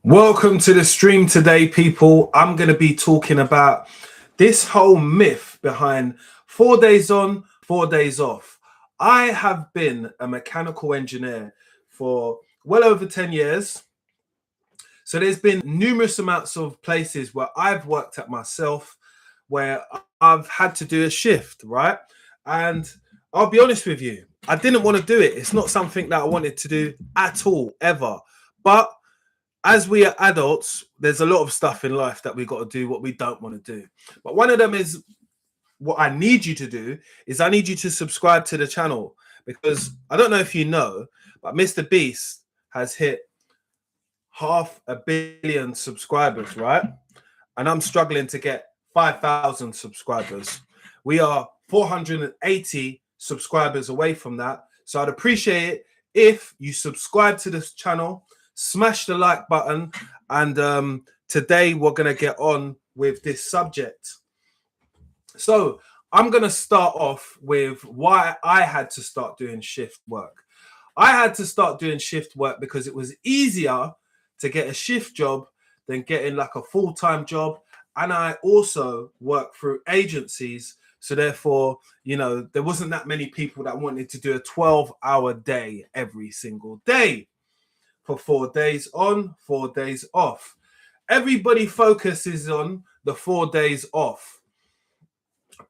Welcome to the stream today, people. I'm going to be talking about this whole myth behind 4 days on, 4 days off. I have been a mechanical engineer for well over 10 years. So there's been numerous amounts of places where I've worked at myself, where I've had to do a shift, right? And I'll be honest with you, I didn't want to do it. It's not something that I wanted to do at all, ever. But as we are adults, there's a lot of stuff in life that we've got to do what we don't want to do. But one of them is what I need you to do is I need you to subscribe to the channel, because I don't know if you know, but Mr. Beast has hit 500 million subscribers, right? And I'm struggling to get 5,000 subscribers. We are 480 subscribers away from that. So I'd appreciate it if you subscribe to this channel, smash the like button, and today we're going to get on with this subject. So I'm going to start off with why I had to start doing shift work. I had to start doing shift work because it was easier to get a shift job than getting like a full-time job. And I also work through agencies. So therefore, you know, there wasn't that many people that wanted to do a 12-hour day every single day for 4 days on, 4 days off. Everybody focuses on the 4 days off,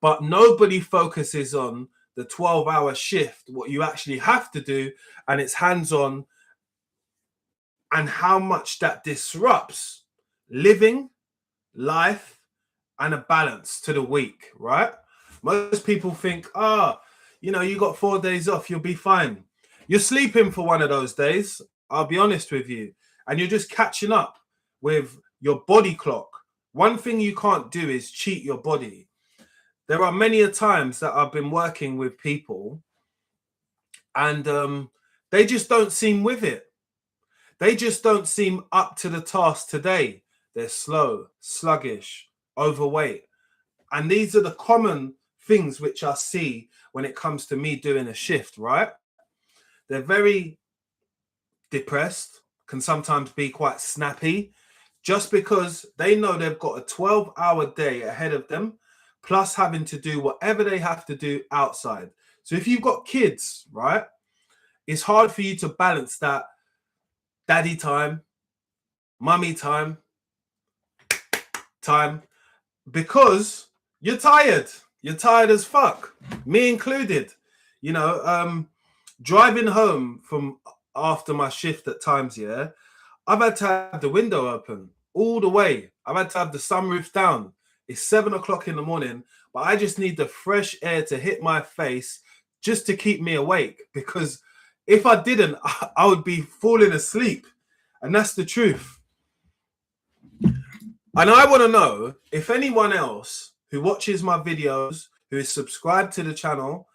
but nobody focuses on the 12-hour shift, what you actually have to do, and it's hands-on, and how much that disrupts living, life, and a balance to the week, right? Most people think, you know, you got 4 days off, you'll be fine. You're sleeping for one of those days, I'll be honest with you, and you're just catching up with your body clock. One thing you can't do is cheat your body. There are many a times that I've been working with people and they just don't seem with it. They just don't seem up to the task today. They're slow, sluggish, overweight. And these are the common things which I see when it comes to me doing a shift, right? They're very depressed, can sometimes be quite snappy, just because they know they've got a 12-hour day ahead of them, plus having to do whatever they have to do outside. So if you've got kids, right, it's hard for you to balance that daddy time, mummy time, because you're tired. You're tired as fuck, me included. You know, driving home from after my shift at times, yeah, I've had to have the window open all the way. I've had to have the sunroof down. It's 7 o'clock in the morning, but I just need the fresh air to hit my face just to keep me awake, because if I didn't, I would be falling asleep. And that's the truth. And I want to know if anyone else who watches my videos, who is subscribed to the channel,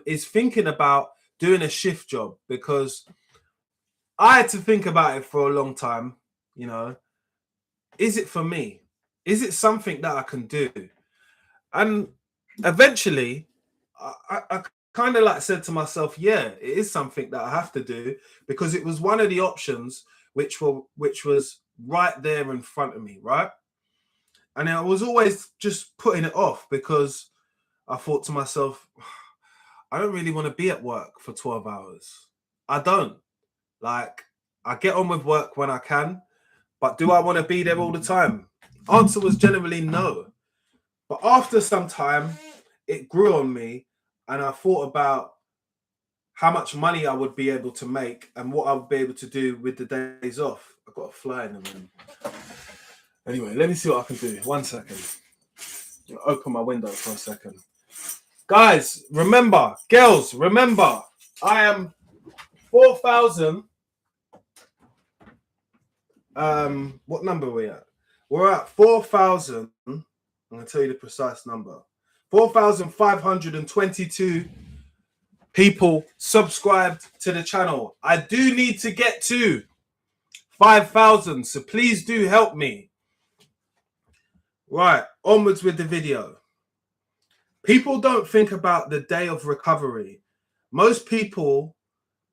is thinking about doing a shift job, because I had to think about it for a long time. You know, is it for me? Is it something that I can do? And eventually I kind of like said to myself, yeah, it is something that I have to do, because it was one of the options which was right there in front of me, right? And I was always just putting it off, because I thought to myself, I don't really want to be at work for 12 hours. I don't. Like, I get on with work when I can, but do I want to be there all the time? Answer was generally no. But after some time, it grew on me, and I thought about how much money I would be able to make and what I would be able to do with the days off. I've got a fly in the room. Anyway, let me see what I can do. 1 second. I'll open my window for a second. Guys, remember, girls, remember, I am 4,000. What number are we at? We're at 4,000. I'm going to tell you the precise number. 4,522 people subscribed to the channel. I do need to get to 5,000, so please do help me. Right, onwards with the video. People don't think about the day of recovery. Most people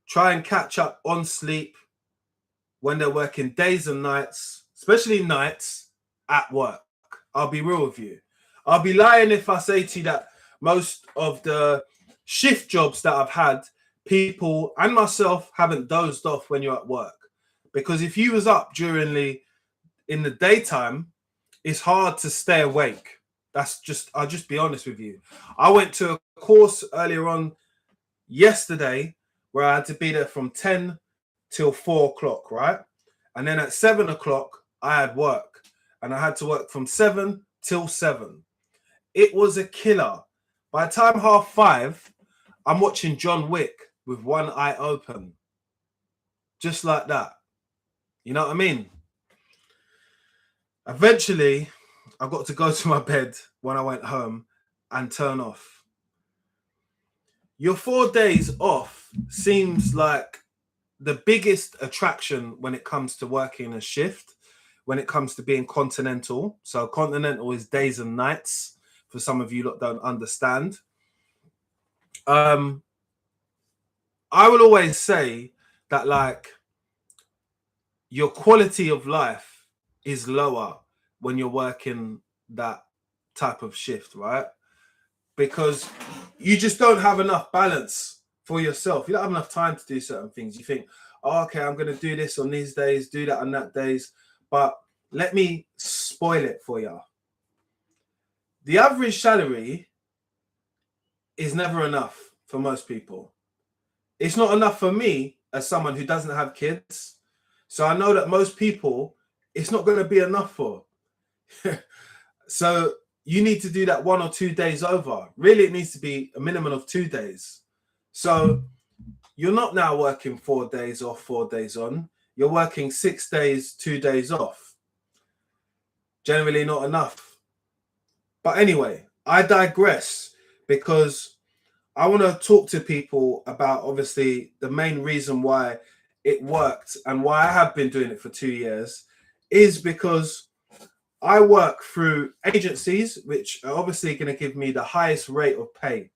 try and catch up on sleep when they're working days and nights, especially nights, at work. I'll be real with you. I'll be lying if I say to you that most of the shift jobs that I've had, people and myself haven't dozed off when you're at work. Because if you was up in the daytime, it's hard to stay awake. I'll just be honest with you. I went to a course earlier on yesterday where I had to be there from 10 till 4 o'clock, right? And then at 7 o'clock, I had work. And I had to work from 7 till 7. It was a killer. By the time 5:30, I'm watching John Wick with one eye open. Just like that. You know what I mean? Eventually, I got to go to my bed when I went home and turn off. Your 4 days off seems like the biggest attraction when it comes to working a shift, when it comes to being continental. So continental is days and nights, for some of you that don't understand. I will always say that, like, your quality of life is lower when you're working that type of shift, right? Because you just don't have enough balance for yourself. You don't have enough time to do certain things. You think, oh, okay, I'm going to do this on these days, do that on that days. But let me spoil it for you. The average salary is never enough for most people. It's not enough for me as someone who doesn't have kids. So I know that most people, it's not going to be enough for. So you need to do that 1 or 2 days over. Really, it needs to be a minimum of 2 days. So you're not now working 4 days off, 4 days on. You're working 6 days, 2 days off. Generally not enough. But anyway, I digress because I want to talk to people about, obviously, the main reason why it worked and why I have been doing it for 2 years is because I work through agencies, which are obviously going to give me the highest rate of pay.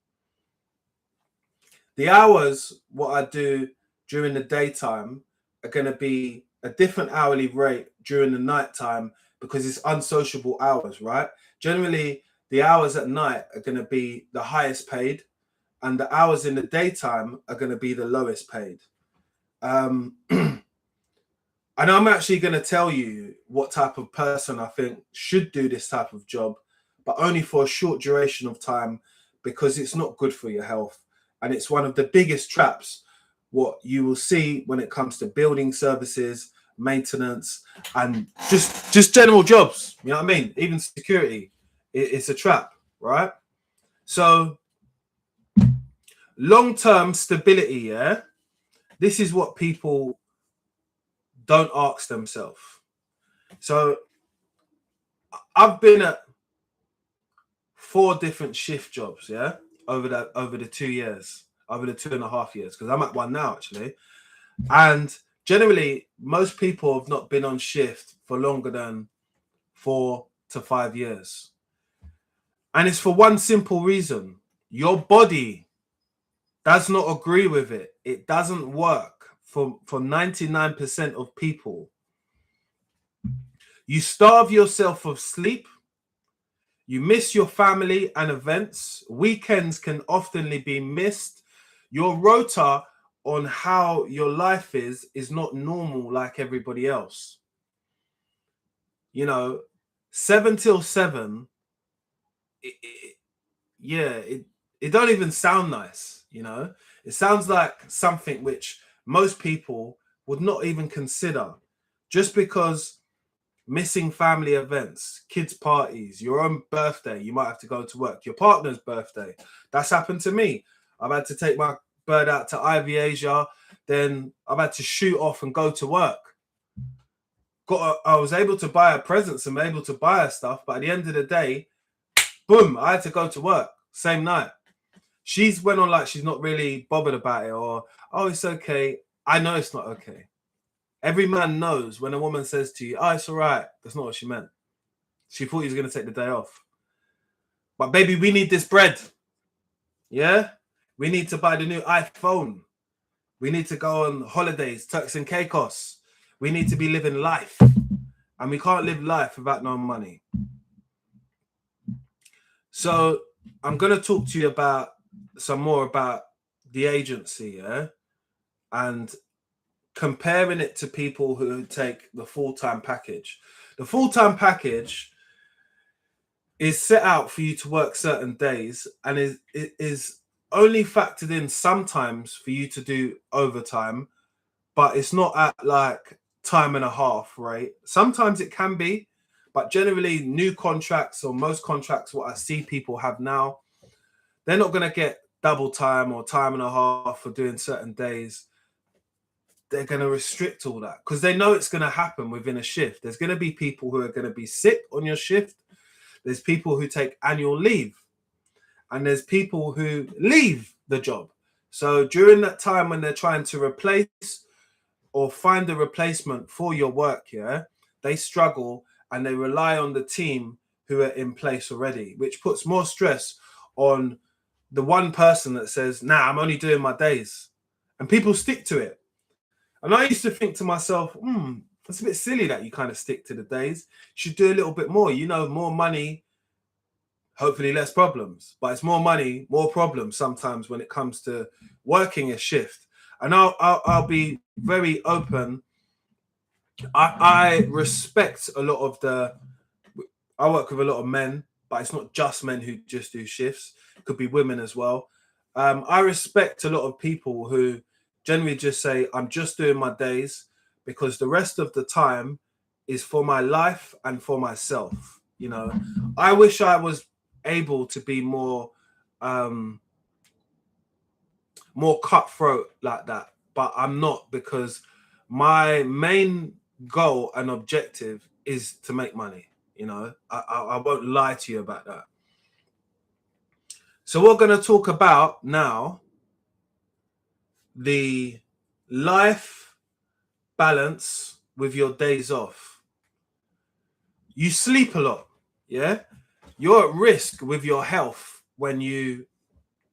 The hours, what I do during the daytime, are going to be a different hourly rate during the nighttime because it's unsociable hours, right? Generally, the hours at night are going to be the highest paid, and the hours in the daytime are going to be the lowest paid. And I'm actually going to tell you what type of person I think should do this type of job, but only for a short duration of time because it's not good for your health. And it's one of the biggest traps what you will see when it comes to building services, maintenance, and just general jobs. You know what I mean? Even security, it's a trap, right? So long-term stability, yeah? This is what people don't ask themselves. So I've been at 4 different shift jobs, yeah, over the 2 years, over the 2.5 years, because I'm at one now actually. And generally, most people have not been on shift for longer than 4 to 5 years. And it's for one simple reason. Your body does not agree with it. It doesn't work for 99% of people. You starve yourself of sleep. You miss your family and events. Weekends can often be missed. Your rota on how your life is not normal like everybody else. You know, 7 till 7, it don't even sound nice, you know? It sounds like something which most people would not even consider, just because missing family events, kids' parties, your own birthday, you might have to go to work, your partner's birthday. That's happened to me. I've had to take my bird out to Ivy Asia, then I've had to shoot off and go to work. I was able to buy her presents and able to buy her stuff, but at the end of the day, boom, I had to go to work same night. She's went on like she's not really bothered about it, or, oh, it's okay. I know it's not okay. Every man knows when a woman says to you, oh, it's all right. That's not what she meant. She thought he was going to take the day off. But baby, we need this bread. Yeah? We need to buy the new iPhone. We need to go on holidays, Turks and Caicos. We need to be living life, and we can't live life without no money. So I'm going to talk to you about some more about the agency, yeah, and comparing it to people who take the full-time package. The full-time package is set out for you to work certain days, and is only factored in sometimes for you to do overtime, but it's not at like time and a half, right? Sometimes it can be, but generally new contracts, or most contracts what I see people have now, they're not going to get double time or time and a half for doing certain days. They're going to restrict all that because they know it's going to happen within a shift. There's going to be people who are going to be sick on your shift. There's people who take annual leave, and there's people who leave the job. So during that time when they're trying to replace or find a replacement for your work, yeah, they struggle and they rely on the team who are in place already, which puts more stress on the one person that says, nah, I'm only doing my days. And people stick to it. And I used to think to myself, that's a bit silly that you kind of stick to the days. You should do a little bit more. You know, more money, hopefully less problems. But it's more money, more problems sometimes when it comes to working a shift. And I'll be very open. I respect a lot of I work with a lot of men, but it's not just men who just do shifts. It could be women as well. I respect a lot of people who generally just say, I'm just doing my days because the rest of the time is for my life and for myself. You know, I wish I was able to be more cutthroat like that, but I'm not, because my main goal and objective is to make money. You know, I won't lie to you about that. So we're going to talk about now the life balance with your days off. You sleep a lot, yeah? You're at risk with your health when you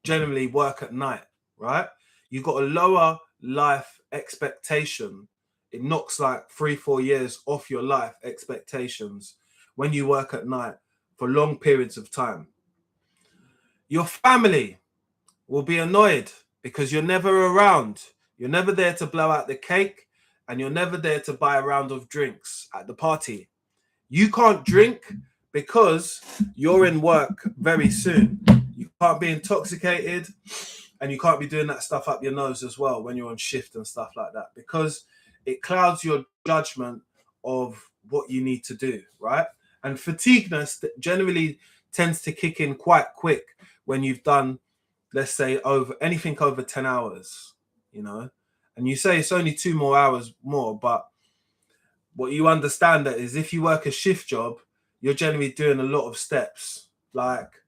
generally work at night, right? You've got a lower life expectation. It knocks like 3-4 years off your life expectations when you work at night for long periods of time. Your family will be annoyed because you're never around. You're never there to blow out the cake, and you're never there to buy a round of drinks at the party. You can't drink because you're in work very soon. You can't be intoxicated, and you can't be doing that stuff up your nose as well when you're on shift and stuff like that, because it clouds your judgment of what you need to do, right? And fatigueness generally tends to kick in quite quick when you've done, let's say, anything over 10 hours, you know, and you say it's only 2 more hours more, but what you understand that is if you work a shift job, you're generally doing a lot of steps. Like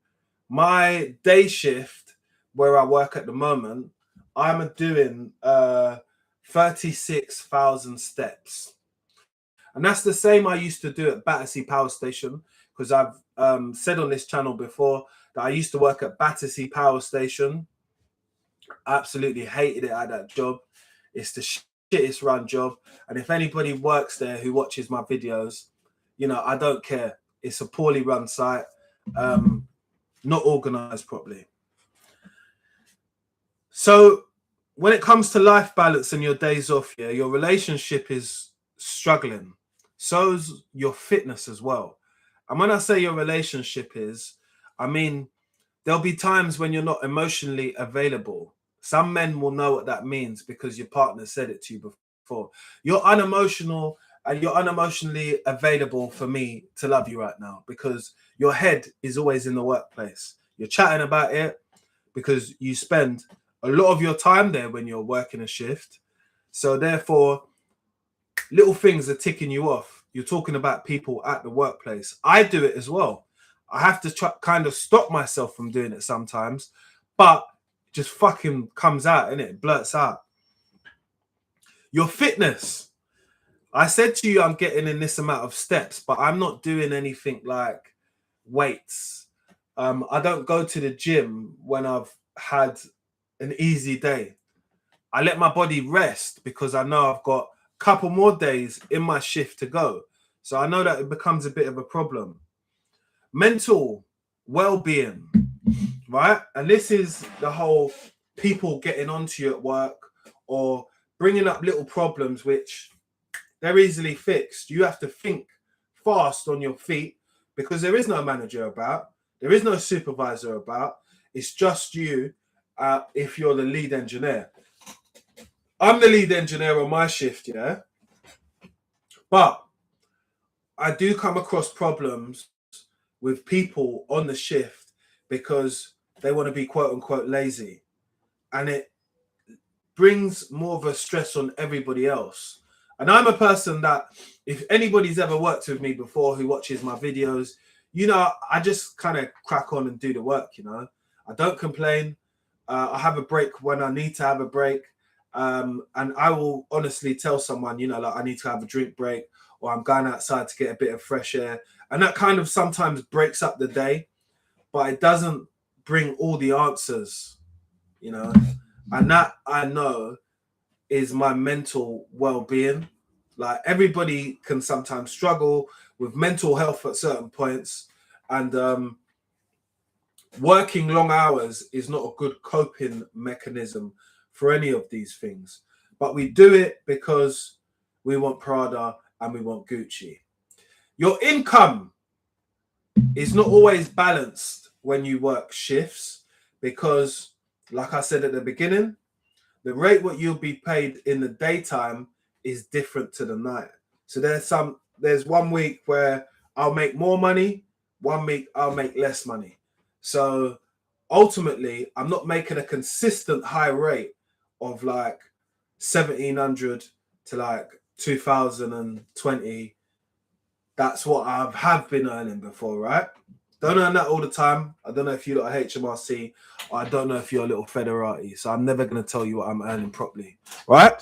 my day shift where I work at the moment, I'm doing 36,000 steps. And that's the same I used to do at Battersea Power Station, because I've said on this channel before that I used to work at Battersea Power Station. I absolutely hated it at that job. It's the shittest run job. And if anybody works there who watches my videos, you know, I don't care. It's a poorly run site, not organized properly. So when it comes to life balance and your days off, yeah, your relationship is struggling. So's your fitness as well. And when I say your relationship is, I mean, there'll be times when you're not emotionally available. Some men will know what that means because your partner said it to you before. You're unemotional and you're unemotionally available for me to love you right now because your head is always in the workplace. You're chatting about it because you spend a lot of your time there when you're working a shift. So therefore, little things are ticking you off. You're talking about people at the workplace. I do it as well. I have to kind of stop myself from doing it sometimes, but it just fucking comes out, innit? It blurts out. Your fitness. I said to you, I'm getting in this amount of steps, but I'm not doing anything like weights. I don't go to the gym when I've had an easy day. I let my body rest because I know I've got couple more days in my shift to go. So I know that it becomes a bit of a problem. Mental well-being, right? And this is the whole people getting onto you at work or bringing up little problems which they're easily fixed. You have to think fast on your feet because there is no manager about, there is no supervisor about. It's just you if you're the lead engineer. I'm the lead engineer on my shift, yeah? But I do come across problems with people on the shift because they want to be quote unquote lazy. And it brings more of a stress on everybody else. And I'm a person that, if anybody's ever worked with me before who watches my videos, you know, I just kind of crack on and do the work, you know. I don't complain. I have a break when I need to have a break. And I will honestly tell someone, you know, like I need to have a drink break or I'm going outside to get a bit of fresh air. And that kind of sometimes breaks up the day, but it doesn't bring all the answers, you know. And that I know is my mental well-being. Like everybody can sometimes struggle with mental health at certain points, and working long hours is not a good coping mechanism for any of these things. But we do it because we want Prada and we want Gucci. Your income is not always balanced when you work shifts because, like I said at the beginning, the rate what you'll be paid in the daytime is different to the night. So there's 1 week where I'll make more money, 1 week I'll make less money. So ultimately, I'm not making a consistent high rate of like 1,700 to like 2020. That's what I have been earning before, right? Don't earn that all the time. I don't know if you're a HMRC or I don't know if you're a little Federati. So I'm never going to tell you what I'm earning properly, right?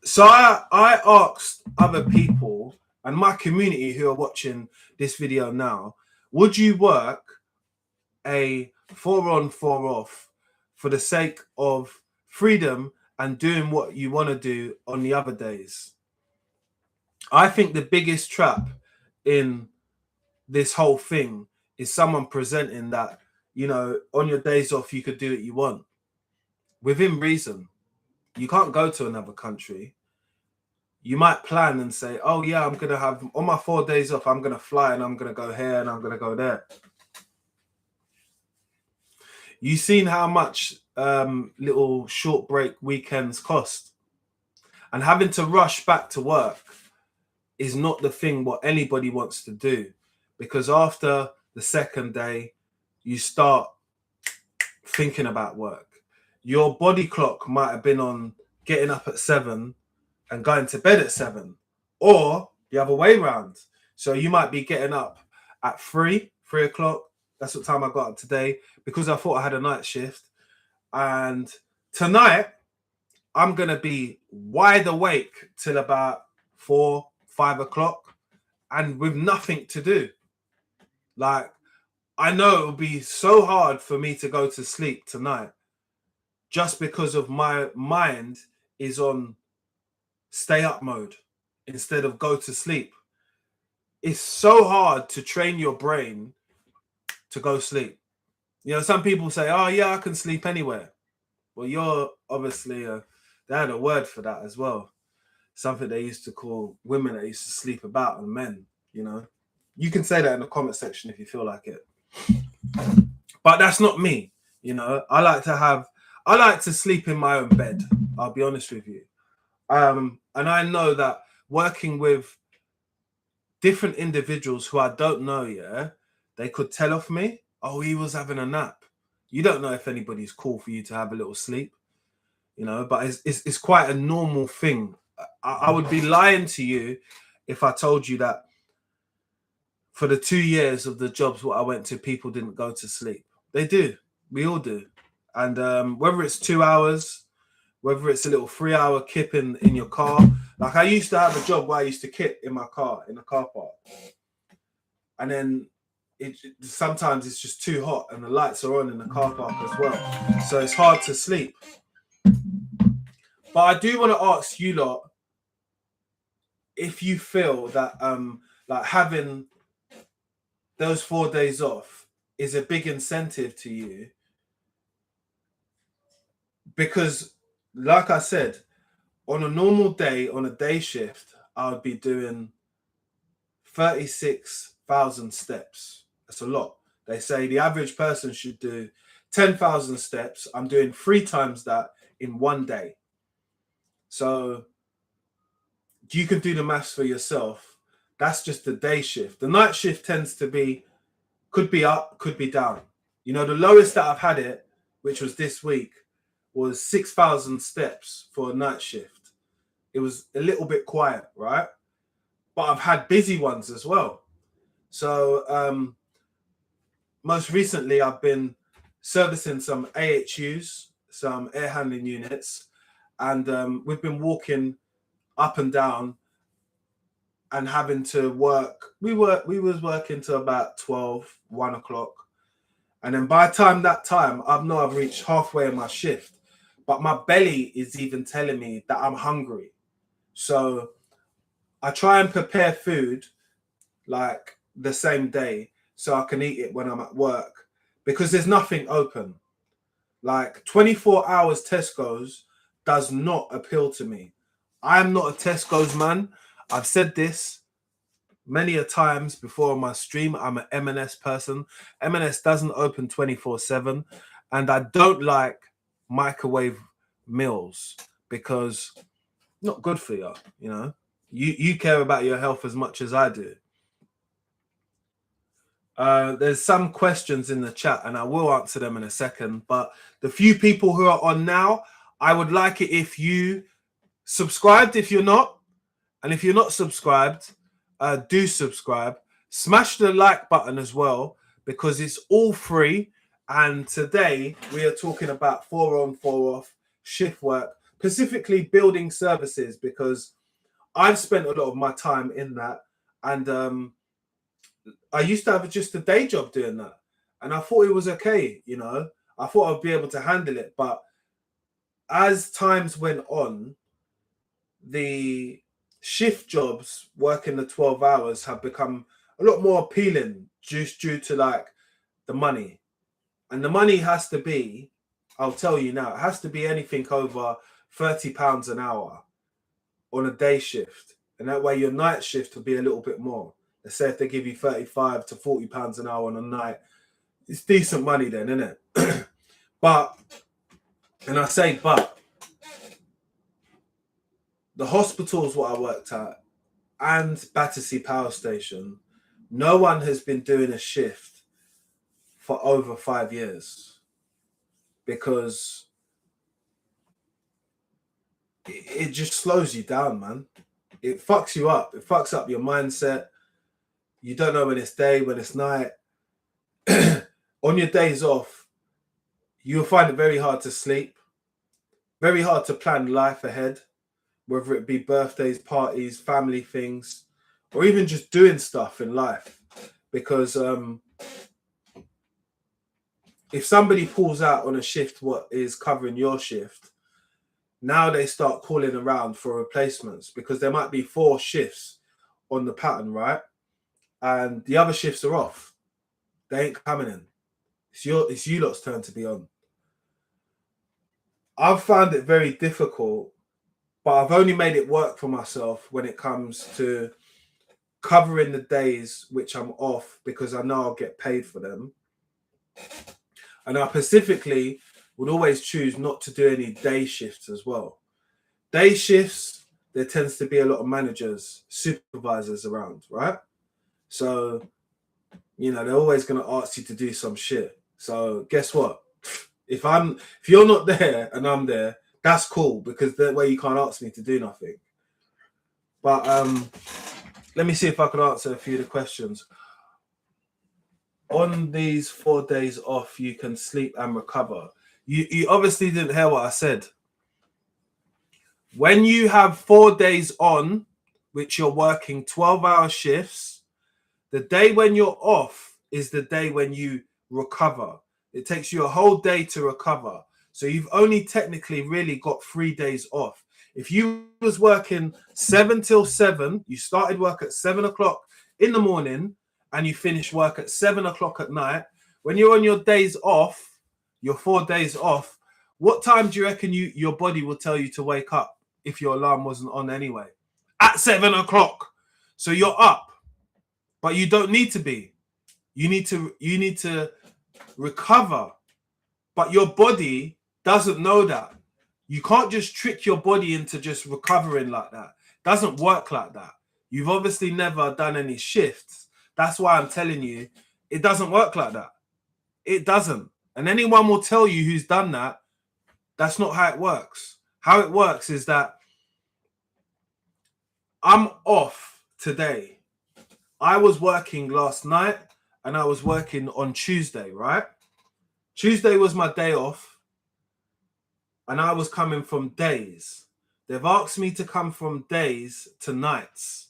So I asked other people and my community who are watching this video now, would you work a 4 on 4 off for the sake of freedom and doing what you want to do on the other days? I think the biggest trap in this whole thing is someone presenting that, you know, on your days off, you could do what you want within reason. You can't go to another country. You might plan and say, oh yeah, I'm going to have on my 4 days off, I'm going to fly and I'm going to go here and I'm going to go there. You've seen how much little short break weekends cost, and having to rush back to work is not the thing what anybody wants to do, because after the second day, you start thinking about work. Your body clock might have been on getting up at 7 and going to bed at 7, or the other way around. So you might be getting up at 3 o'clock. That's what time I got up today because I thought I had a night shift. And tonight, I'm going to be wide awake till about 4, 5 o'clock and with nothing to do. Like, I know it will be so hard for me to go to sleep tonight just because of my mind is on stay up mode instead of go to sleep. It's so hard to train your brain to go sleep. You know, some people say, oh yeah, I can sleep anywhere. Well, you're obviously, they had a word for that as well. Something they used to call women that used to sleep about and men, you know. You can say that in the comment section if you feel like it. But that's not me, you know. I like to sleep in my own bed. I'll be honest with you. And I know that working with different individuals who I don't know, yeah, they could tell off me, oh, he was having a nap. You don't know if anybody's cool for you to have a little sleep, you know, but it's quite a normal thing. I would be lying to you if I told you that for the 2 years of the jobs what I went to, people didn't go to sleep. They do. We all do. And whether it's 2 hours, whether it's a little 3-hour kip in your car. Like I used to have a job where I used to kip in my car, in the car park. And then sometimes it's just too hot and the lights are on in the car park as well. So it's hard to sleep. But I do want to ask you lot if you feel that like having those 4 days off is a big incentive to you, because like I said, on a normal day, on a day shift, I would be doing 36,000 steps. That's a lot. They say the average person should do 10,000 steps. I'm doing 3 times that in one day. So you can do the maths for yourself. That's just the day shift. The night shift tends to be, could be up, could be down. You know, the lowest that I've had it, which was this week, was 6,000 steps for a night shift. It was a little bit quiet, right? But I've had busy ones as well. So most recently, I've been servicing some AHUs, some air handling units, and we've been walking up and down and having to work. We was working till about 12, 1 o'clock. And then by the time I've reached halfway in my shift, but my belly is even telling me that I'm hungry. So I try and prepare food like the same day so I can eat it when I'm at work, because there's nothing open. Like 24 hours Tesco's does not appeal to me. I'm not a Tesco's man. I've said this many a times before on my stream. I'm an M&S person. M&S doesn't open 24/7, and I don't like microwave meals because not good for you. You know, you care about your health as much as I do. There's some questions in the chat, and I will answer them in a second. But the few people who are on now, I would like it if you subscribed if you're not, and if you're not subscribed, do subscribe. Smash the like button as well, because it's all free. And today we are talking about 4 on 4 off shift work, specifically building services, because I've spent a lot of my time in that, and I used to have just a day job doing that, and I thought it was okay. You know, I thought I'd be able to handle it, but as times went on, the shift jobs working the 12 hours have become a lot more appealing just due to like the money. And the money has to be, I'll tell you now, it has to be anything over £30 an hour on a day shift. And that way your night shift will be a little bit more. Let's say if they give you 35 to £40 an hour on a night, it's decent money then, isn't it? But, and I say but, the hospitals what I worked at and Battersea Power Station, no one has been doing a shift for over 5 years, because it just slows you down, man. It fucks you up. It fucks up your mindset. You don't know when it's day, when it's night. On your days off, you'll find it very hard to sleep, very hard to plan life ahead, whether it be birthdays, parties, family things, or even just doing stuff in life. Because if somebody pulls out on a shift what is covering your shift, now they start calling around for replacements, because there might be 4 shifts on the pattern, right? And the other shifts are off. They ain't coming in. It's you lot's turn to be on. I've found it very difficult, but I've only made it work for myself when it comes to covering the days which I'm off, because I know I'll get paid for them. And I specifically would always choose not to do any day shifts as well. Day shifts, there tends to be a lot of managers, supervisors around, right? So, you know, they're always going to ask you to do some shit. So guess what? If you're not there and I'm there, that's cool, because that way you can't ask me to do nothing. But let me see if I can answer a few of the questions. On these 4 days off, you can sleep and recover. You obviously didn't hear what I said. When you have 4 days on, which you're working 12-hour shifts, the day when you're off is the day when you recover. It takes you a whole day to recover. So you've only technically really got 3 days off. If you was working 7 till 7, you started work at 7 o'clock in the morning and you finish work at 7 o'clock at night, when you're on your days off, your 4 days off, what time do you reckon your body will tell you to wake up if your alarm wasn't on anyway? At 7 o'clock. So you're up, but you don't need to be. You need to recover, but your body doesn't know that. You can't just trick your body into just recovering like that. It doesn't work like that. You've obviously never done any shifts. That's why I'm telling you, it doesn't work like that. It doesn't. And anyone will tell you who's done that, that's not how it works. How it works is that I'm off today. I was working last night and I was working on Tuesday, right? Tuesday was my day off and I was coming from days. They've asked me to come from days to nights.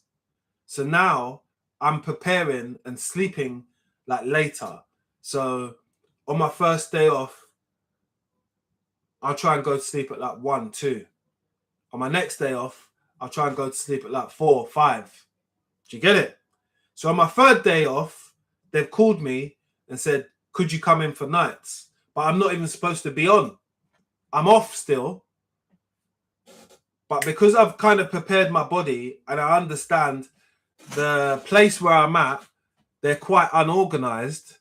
So now I'm preparing and sleeping like later. So on my first day off, I'll try and go to sleep at like 1, 2. On my next day off, I'll try and go to sleep at like 4, 5. Do you get it? So on my third day off, they've called me and said, could you come in for nights? But I'm not even supposed to be on. I'm off still. But because I've kind of prepared my body and I understand the place where I'm at, they're quite unorganized.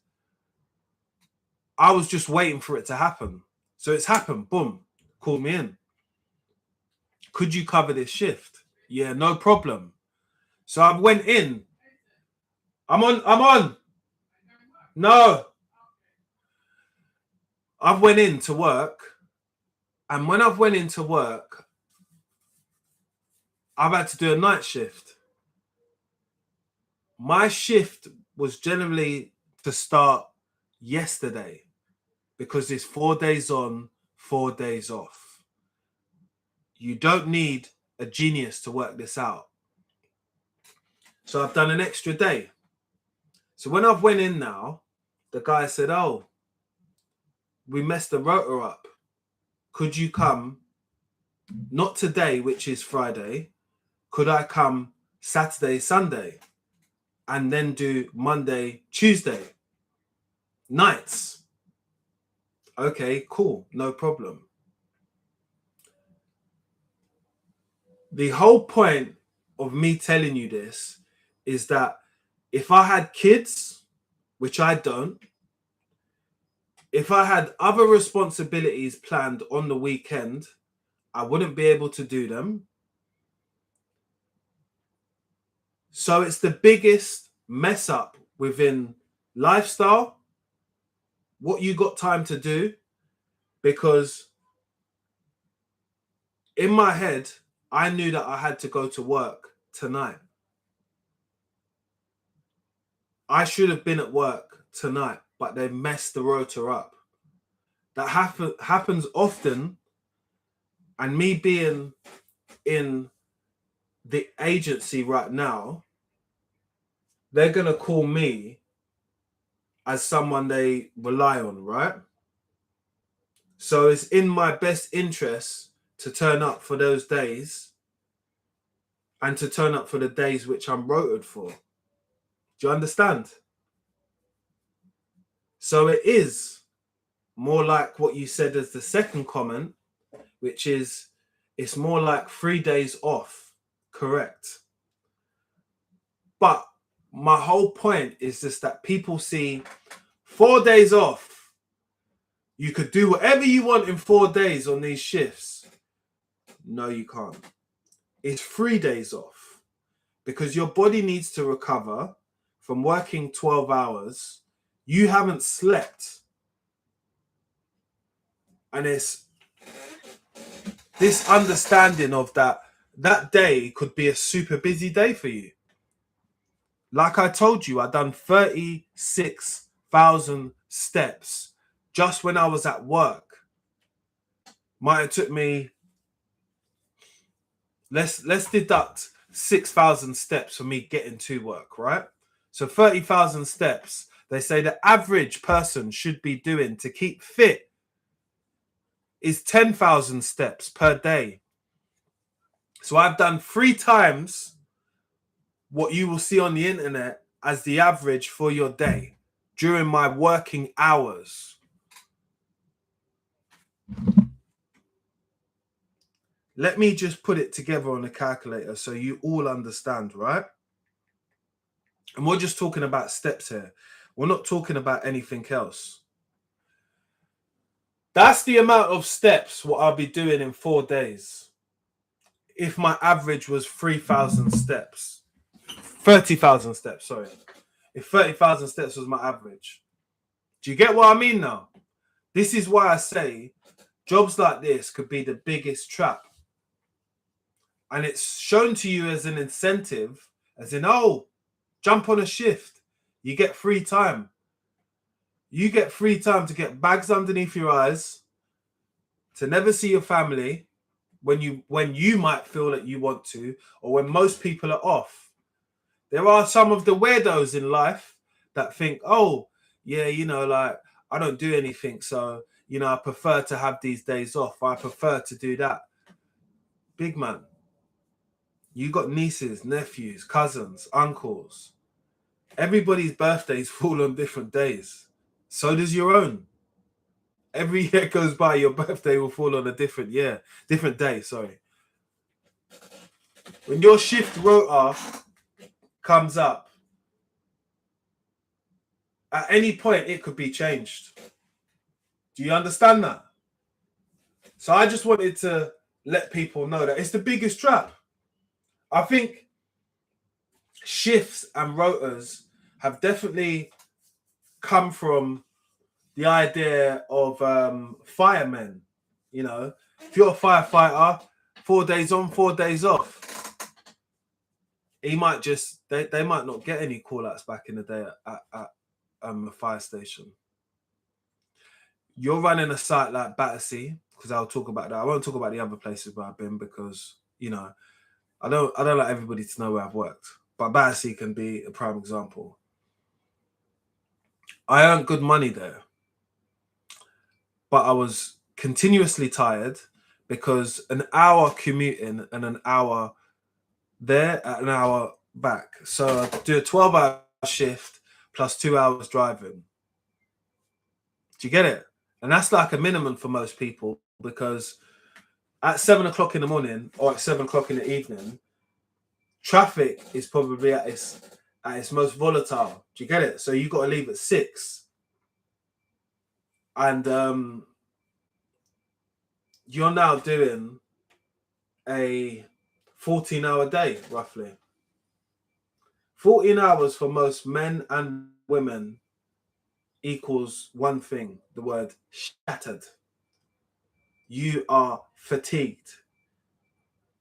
I was just waiting for it to happen. So it's happened. Boom. Called me in. Could you cover this shift? Yeah, no problem. So I went in. I'm on. No. I've went in to work. And when I've went into work, I've had to do a night shift. My shift was generally to start yesterday because it's 4 days on, 4 days off. You don't need a genius to work this out. So I've done an extra day. So when I've went in now, the guy said, oh, we messed the rotor up. Could you come, not today, which is Friday, could I come Saturday, Sunday, and then do Monday, Tuesday, nights? Okay, cool, no problem. The whole point of me telling you this is that if I had kids, which I don't, if I had other responsibilities planned on the weekend, I wouldn't be able to do them. So it's the biggest mess up within lifestyle, what you got time to do, because in my head, I knew that I had to go to work tonight. I should have been at work tonight, but they messed the rotor up. That happens often. And me being in the agency right now, they're going to call me as someone they rely on, right? So it's in my best interest to turn up for those days and to turn up for the days which I'm rotated for. Do you understand? So it is more like what you said as the second comment, which is it's more like 3 days off. Correct. But my whole point is just that people see 4 days off. You could do whatever you want in 4 days on these shifts. No, you can't. It's 3 days off because your body needs to recover from working 12 hours. You haven't slept. And it's this understanding of that day could be a super busy day for you. Like I told you, I done 36,000 steps just when I was at work. Might have took me, let's deduct 6,000 steps for me getting to work, right? So 30,000 steps, they say the average person should be doing to keep fit is 10,000 steps per day. So I've done 3 times what you will see on the internet as the average for your day during my working hours. Let me just put it together on a calculator so you all understand, right? And we're just talking about steps here. We're not talking about anything else. That's the amount of steps what I'll be doing in 4 days. If my average was 3,000 steps, 30,000 steps, sorry. If 30,000 steps was my average. Do you get what I mean now? This is why I say jobs like this could be the biggest trap. And it's shown to you as an incentive, as in, oh, jump on a shift. You get free time. You get free time to get bags underneath your eyes, to never see your family when you might feel that you want to, or when most people are off. There are some of the weirdos in life that think, oh, yeah, like, I don't do anything, so, I prefer to have these days off. I prefer to do that. Big man, you got nieces, nephews, cousins, uncles. Everybody's birthdays fall on different days. So does your own. Every year goes by, your birthday will fall on a different day, sorry. When your shift rota comes up, at any point it could be changed. Do you understand that? So I just wanted to let people know that it's the biggest trap. I think shifts and rotas have definitely come from the idea of firemen. If you're a firefighter, 4 days on, 4 days off. He might just they might not get any call outs back in the day at a fire station. You're running a site like Battersea, because I'll talk about that. I won't talk about the other places where I've been because I don't like everybody to know where I've worked. But Battersea can be a prime example. I earned good money there, but I was continuously tired because an hour commuting and an hour there and an hour back. So I do a 12-hour shift plus 2 hours driving. Do you get it? And that's like a minimum for most people, because at 7 o'clock in the morning or at 7 o'clock in the evening, traffic is probably at its most volatile. Do you get it? So you got to leave at 6. And you're now doing a 14-hour day, roughly. 14 hours for most men and women equals one thing, the word shattered. You are fatigued.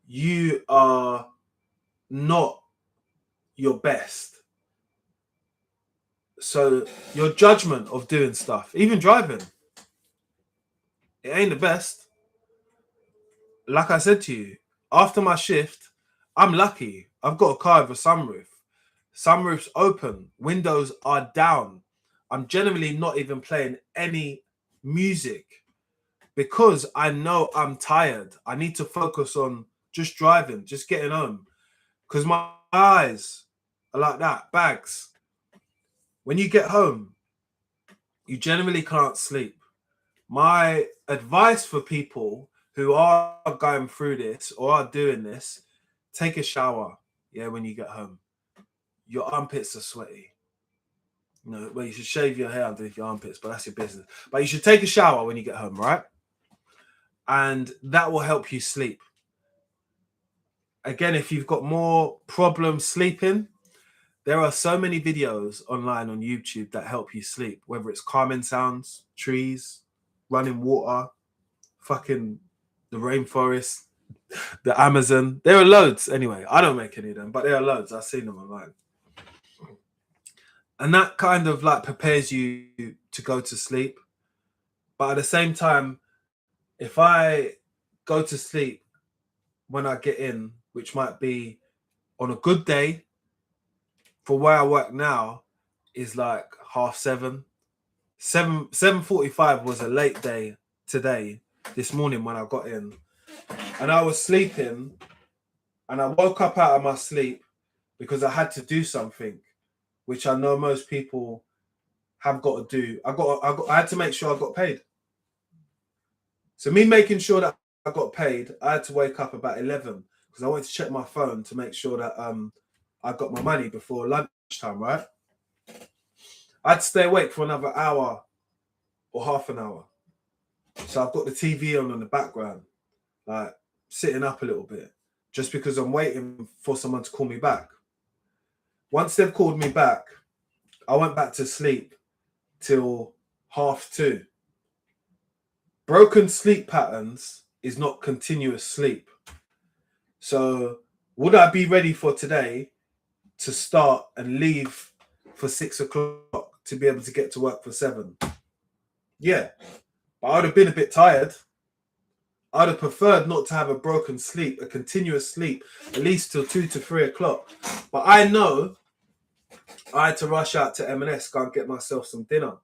You are not your best. So your judgment of doing stuff, even driving, it ain't the best. Like I said to you, after my shift, I'm lucky. I've got a car with a sunroof. Sunroof's open. Windows are down. I'm generally not even playing any music because I know I'm tired. I need to focus on just driving, just getting home, because my eyes are like that, bags. When you get home, you generally can't sleep. My advice for people who are going through this or are doing this, take a shower, when you get home. Your armpits are sweaty. Well, you should shave your hair underneath your armpits, but that's your business. But you should take a shower when you get home, right? And that will help you sleep. Again, if you've got more problems sleeping, there are so many videos online on YouTube that help you sleep, whether it's calming sounds, trees, running water, fucking the rainforest, the Amazon. There are loads. Anyway, I don't make any of them, but there are loads. I've seen them online. And that kind of like prepares you to go to sleep. But at the same time, if I go to sleep when I get in, which might be on a good day, for where I work now is like 7:30. 7:45 was a late day today. this morning when I got in, and I was sleeping, and I woke up out of my sleep because I had to do something, which I know most people have got to do. I had to make sure I got paid. So me making sure that I got paid, I had to wake up about 11 because I wanted to check my phone to make sure that I got my money before lunchtime, right? I'd stay awake for another hour or half an hour. So I've got the TV on in the background, like sitting up a little bit, just because I'm waiting for someone to call me back. Once they've called me back, I went back to sleep till 2:30. Broken sleep patterns is not continuous sleep. So would I be ready for today to start and leave for 6:00 to be able to get to work for 7? Yeah, but I would have been a bit tired. I'd have preferred not to have a broken sleep, a continuous sleep, at least till 2 to 3 o'clock. But I know I had to rush out to M&S, go and get myself some dinner.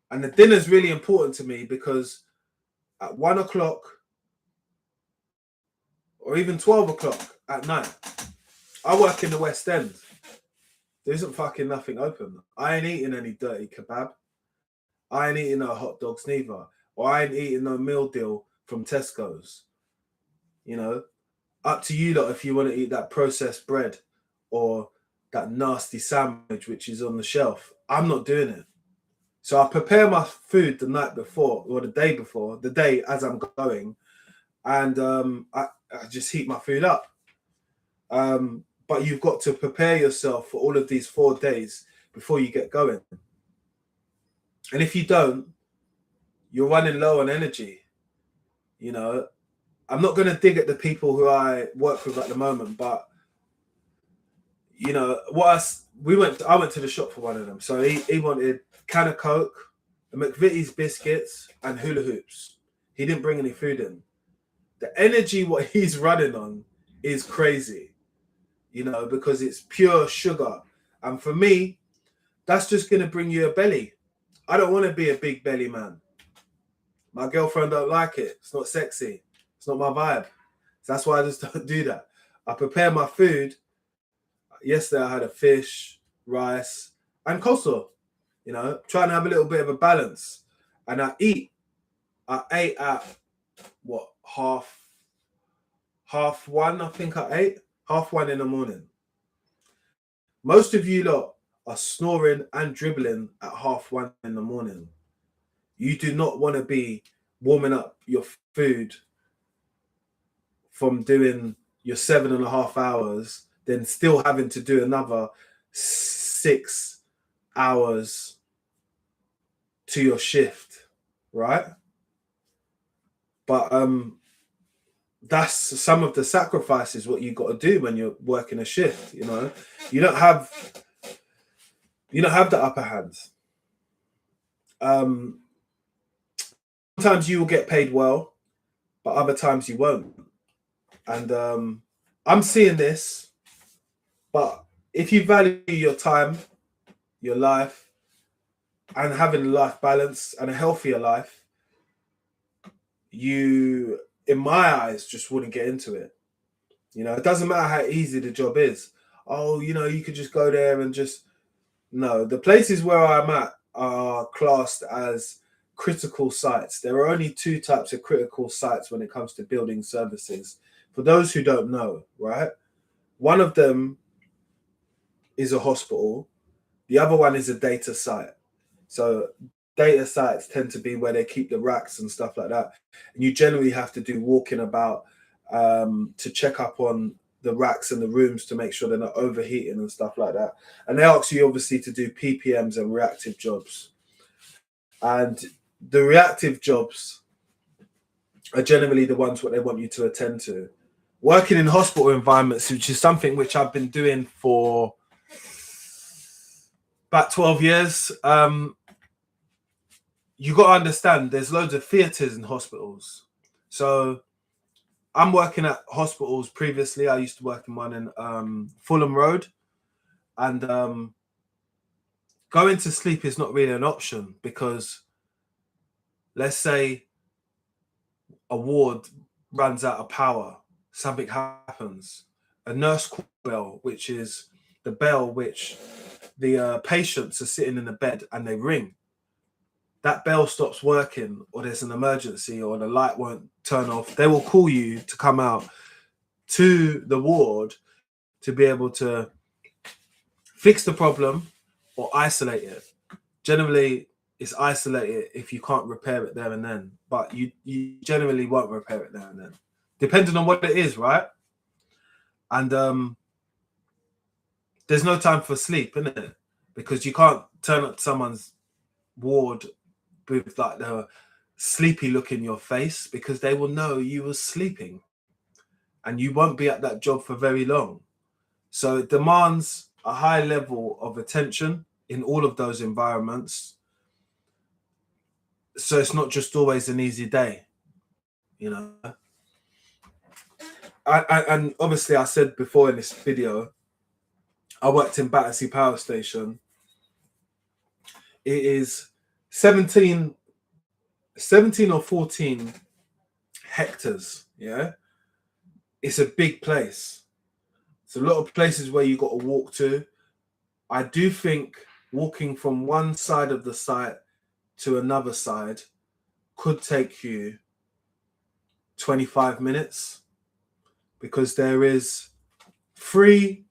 And the dinner is really important to me because at 1 o'clock or even 12 o'clock at night, I work in the West End. There isn't fucking nothing open. I ain't eating any dirty kebab. I ain't eating no hot dogs neither. Or I ain't eating no meal deal from Tesco's. You know, up to you lot if you want to eat that processed bread or that nasty sandwich which is on the shelf. I'm not doing it. So I prepare my food the night before or the day before, the day as I'm going, and I just heat my food up. But you've got to prepare yourself for all of these 4 days before you get going. And if you don't, you're running low on energy. You know, I'm not going to dig at the people who I work with at the moment, but you know what? I went to the shop for one of them. So he wanted a can of Coke, a McVitie's biscuits, and hula hoops. He didn't bring any food in. The energy what he's running on is crazy, you know, because it's pure sugar. And for me, that's just going to bring you a belly. I don't want to be a big belly man. My girlfriend don't like it. It's not sexy. It's not my vibe. So that's why I just don't do that. I prepare my food. Yesterday I had a fish, rice, and coleslaw. You know, trying to have a little bit of a balance. And I ate at what, half one, I think I ate. 1:30 in the morning. Most of you lot are snoring and dribbling at 1:30 in the morning. You do not want to be warming up your food from doing your 7.5 hours, then still having to do another 6 hours to your shift, right? But that's some of the sacrifices what you got to do when you're working a shift. You know, you don't have the upper hand. Sometimes you will get paid well, but other times you won't. And I'm seeing this, but if you value your time, your life, and having a life balance and a healthier life, you, in my eyes, just wouldn't get into it. You know, it doesn't matter how easy the job is. Oh, you know, you could just go there and just... No, the places where I'm at are classed as critical sites. There are only 2 types of critical sites when it comes to building services. For those who don't know, right? One of them is a hospital. The other one is a data site. So data sites tend to be where they keep the racks and stuff like that. And you generally have to do walking about to check up on the racks and the rooms to make sure they're not overheating and stuff like that. And they ask you obviously to do PPMs and reactive jobs. And the reactive jobs are generally the ones what they want you to attend to. Working in hospital environments, which is something which I've been doing for about 12 years, you got to understand there's loads of theatres in hospitals. So I'm working at hospitals previously. I used to work in one in Fulham Road. And going to sleep is not really an option because let's say a ward runs out of power, something happens. A nurse call bell, which is the bell which the patients are sitting in the bed and they ring. That bell stops working, or there's an emergency, or the light won't turn off. They will call you to come out to the ward to be able to fix the problem or isolate it. Generally, it's isolated if you can't repair it there and then, but you generally won't repair it there and then, depending on what it is, right? And there's no time for sleep, isn't it? Because you can't turn up to someone's ward with like the sleepy look in your face, because they will know you were sleeping and you won't be at that job for very long. So it demands a high level of attention in all of those environments. So it's not just always an easy day, you know. And obviously, I said before in this video, I worked in Battersea Power Station. It is 17 or 14 hectares. Yeah, it's a big place. It's a lot of places where you got to walk to. I do think walking from one side of the site to another side could take you 25 minutes, because there is 3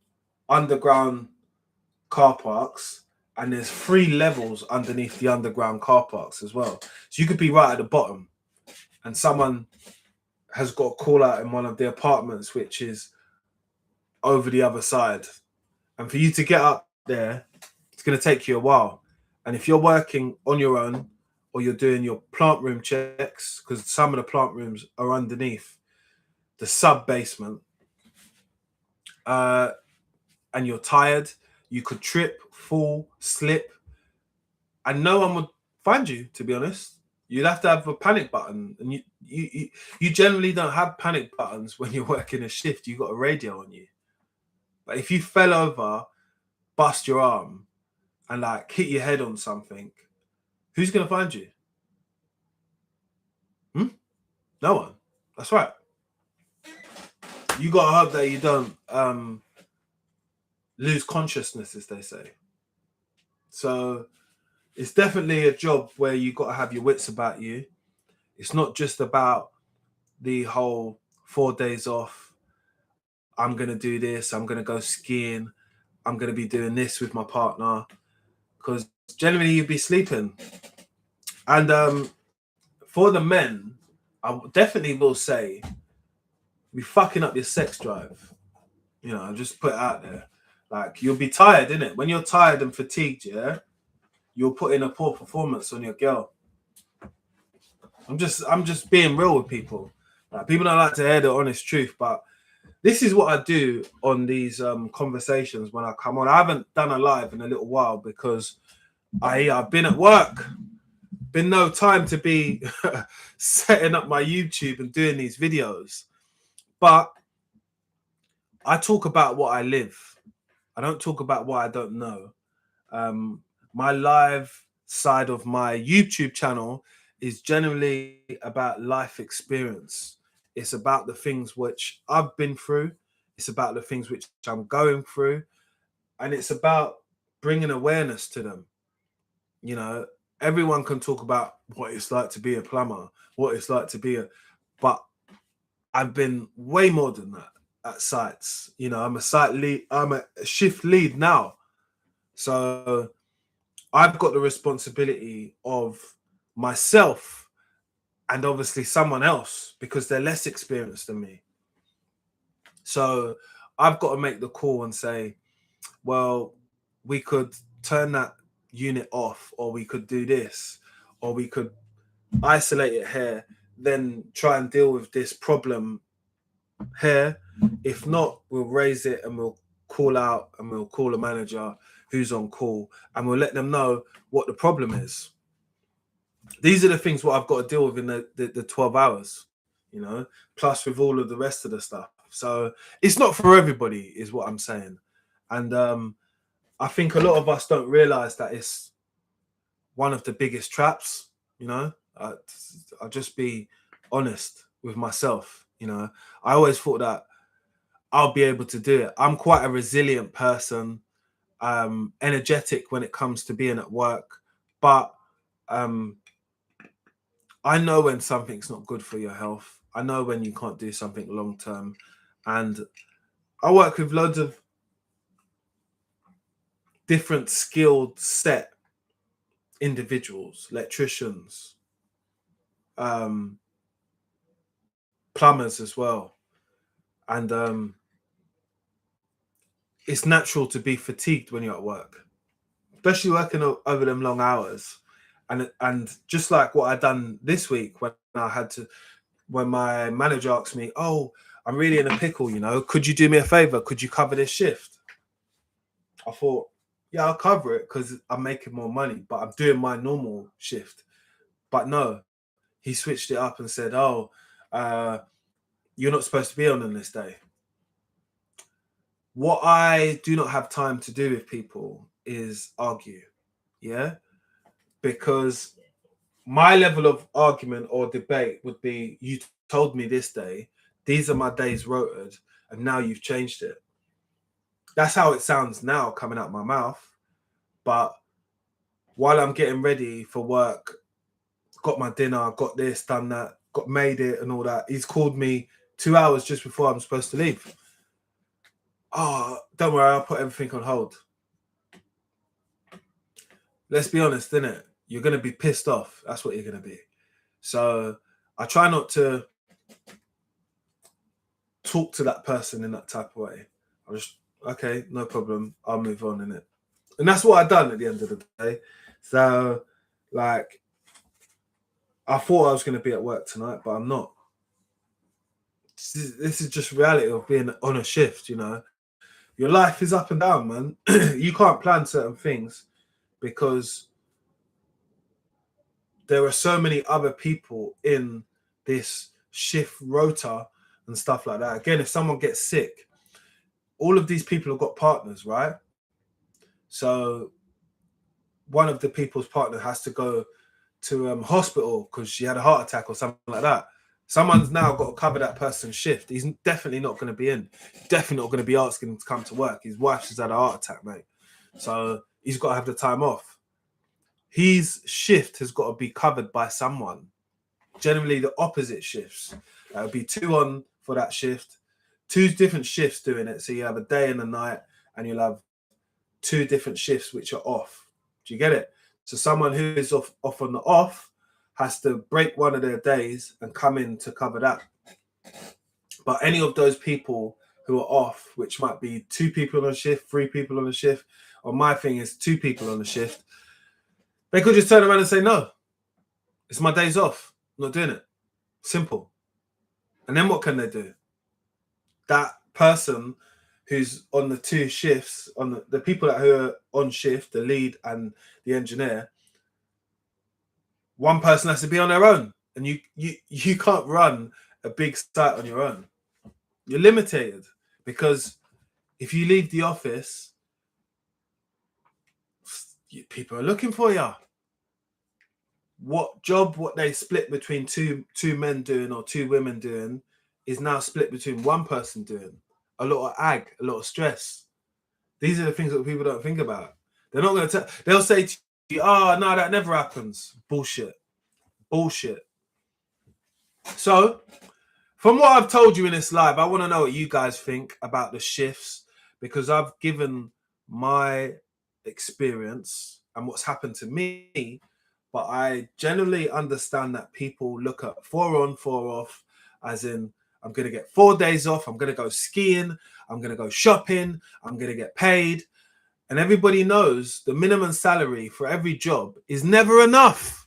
underground car parks and there's 3 levels underneath the underground car parks as well. So you could be right at the bottom and someone has got a call out in one of the apartments which is over the other side, and for you to get up there, it's going to take you a while. And if you're working on your own or you're doing your plant room checks, because some of the plant rooms are underneath the sub basement, and you're tired, you could trip, fall, slip, and no one would find you, to be honest. You'd have to have a panic button, and you generally don't have panic buttons when you're working a shift. You got a radio on you. But if you fell over, bust your arm, and like hit your head on something, who's gonna find you? No one. That's right. You gotta hope that you don't lose consciousness, as they say. So it's definitely a job where you got to have your wits about you. It's not just about the whole 4 days off. I'm going to do this. I'm going to go skiing. I'm going to be doing this with my partner, because generally you'd be sleeping. And for the men, I definitely will say, be fucking up your sex drive. You know, just put it out there. Like, you'll be tired, innit? When you're tired and fatigued, yeah, you'll put in a poor performance on your girl. I'm just being real with people. Like, people don't like to hear the honest truth, but this is what I do on these conversations when I come on. I haven't done a live in a little while because I've been at work. Been no time to be setting up my YouTube and doing these videos. But I talk about what I live. I don't talk about what I don't know. My live side of my YouTube channel is generally about life experience. It's about the things which I've been through. It's about the things which I'm going through. And it's about bringing awareness to them. You know, everyone can talk about what it's like to be a plumber, what it's like to be but I've been way more than that at sites. You know, I'm a site lead, I'm a shift lead now. So I've got the responsibility of myself and obviously someone else, because they're less experienced than me. So I've got to make the call and say, well, we could turn that unit off, or we could do this, or we could isolate it here, then try and deal with this problem here. If not, we'll raise it and we'll call out and we'll call a manager who's on call and we'll let them know what the problem is. These are the things what I've got to deal with in the 12 hours, you know, plus with all of the rest of the stuff. So it's not for everybody, is what I'm saying. And I think a lot of us don't realize that it's one of the biggest traps, you know. I'll just be honest. with myself. You know, I always thought that I'll be able to do it. I'm quite a resilient person, energetic when it comes to being at work, but I know when something's not good for your health. I know when you can't do something long term. And I work with loads of different skilled set individuals, electricians, plumbers as well. And it's natural to be fatigued when you're at work, especially working over them long hours. And just like what I done this week when my manager asked me, "Oh, I'm really in a pickle, you know, could you do me a favor? Could you cover this shift?" I thought, yeah, I'll cover it because I'm making more money, but I'm doing my normal shift. But no, he switched it up and said, "Oh, you're not supposed to be on this day." What I do not have time to do with people is argue, yeah? Because my level of argument or debate would be, you told me this day, these are my days rotated, and now you've changed it. That's how it sounds now coming out my mouth. But while I'm getting ready for work, got my dinner, got this, done that, made it and all that, he's called me 2 hours just before I'm supposed to leave. Oh, don't worry, I'll put everything on hold. Let's be honest, innit? You're going to be pissed off. That's what you're going to be. So I try not to talk to that person in that type of way. I just, okay, no problem. I'll move on, innit? And that's what I done at the end of the day. So, like, I thought I was going to be at work tonight, but I'm not. This is just reality of being on a shift, you know. Your life is up and down, man. You can't plan certain things because there are so many other people in this shift rota and stuff like that. Again, if someone gets sick, all of these people have got partners, right? So one of the people's partner has to go to hospital because she had a heart attack or something like that. Someone's now got to cover that person's shift. He's definitely not going to be in. Definitely not going to be asking him to come to work. His wife has had a heart attack, mate. So he's got to have the time off. His shift has got to be covered by someone. Generally, the opposite shifts. That would be 2 on for that shift, 2 different shifts doing it. So you have a day and a night, and you'll have 2 different shifts which are off. Do you get it? So someone who is off on the off has to break one of their days and come in to cover that. But any of those people who are off, which might be 2 people on a shift, 3 people on a shift, or my thing is 2 people on a shift, they could just turn around and say, no, it's my days off. I'm not doing it. Simple. And then what can they do? That person who's on the 2 shifts, on the people who are on shift, the lead and the engineer, one person has to be on their own. And you can't run a big site on your own. You're limited because if you leave the office, people are looking for you. What they split between two men doing or 2 women doing is now split between 1 person doing. A lot of a lot of stress. These are the things that people don't think about. They're not going to they'll say to you, oh, no, that never happens. Bullshit. So, from what I've told you in this live, I want to know what you guys think about the shifts, because I've given my experience and what's happened to me, but I generally understand that people look at 4 on, 4 off, as in, I'm going to get 4 days off, I'm going to go skiing, I'm going to go shopping, I'm going to get paid. And everybody knows the minimum salary for every job is never enough.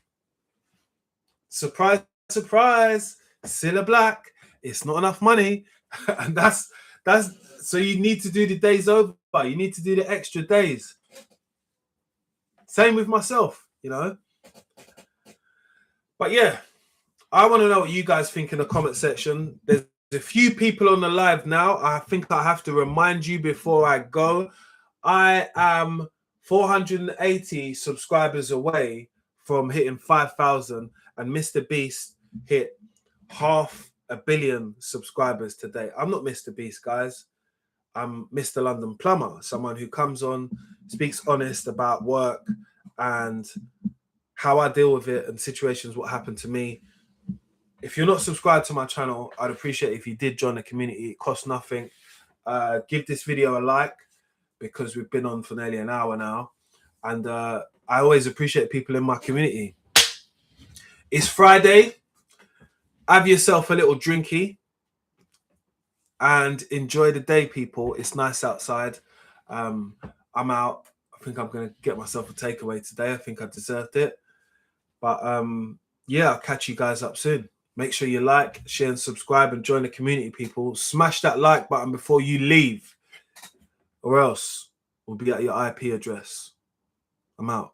Surprise, surprise, Cilla Black, it's not enough money. And that's so you need to do the days over. You need to do the extra days. Same with myself, you know. But yeah, I want to know what you guys think in the comment section. There's a few people on the live now. I think I have to remind you before I go. I am 480 subscribers away from hitting 5,000, and Mr. Beast hit half 1 billion subscribers today. I'm not Mr. Beast, guys. I'm Mr. London Plumber, someone who comes on, speaks honest about work and how I deal with it and situations, what happened to me. If you're not subscribed to my channel, I'd appreciate if you did join the community. It costs nothing. Give this video a like, because we've been on for nearly an hour now. And I always appreciate people in my community. It's Friday. Have yourself a little drinky and enjoy the day, people. It's nice outside. I'm out. I think I'm going to get myself a takeaway today. I think I deserved it. But yeah, I'll catch you guys up soon. Make sure you like, share, and subscribe, and join the community, people. Smash that like button before you leave, or else we'll be at your IP address. I'm out.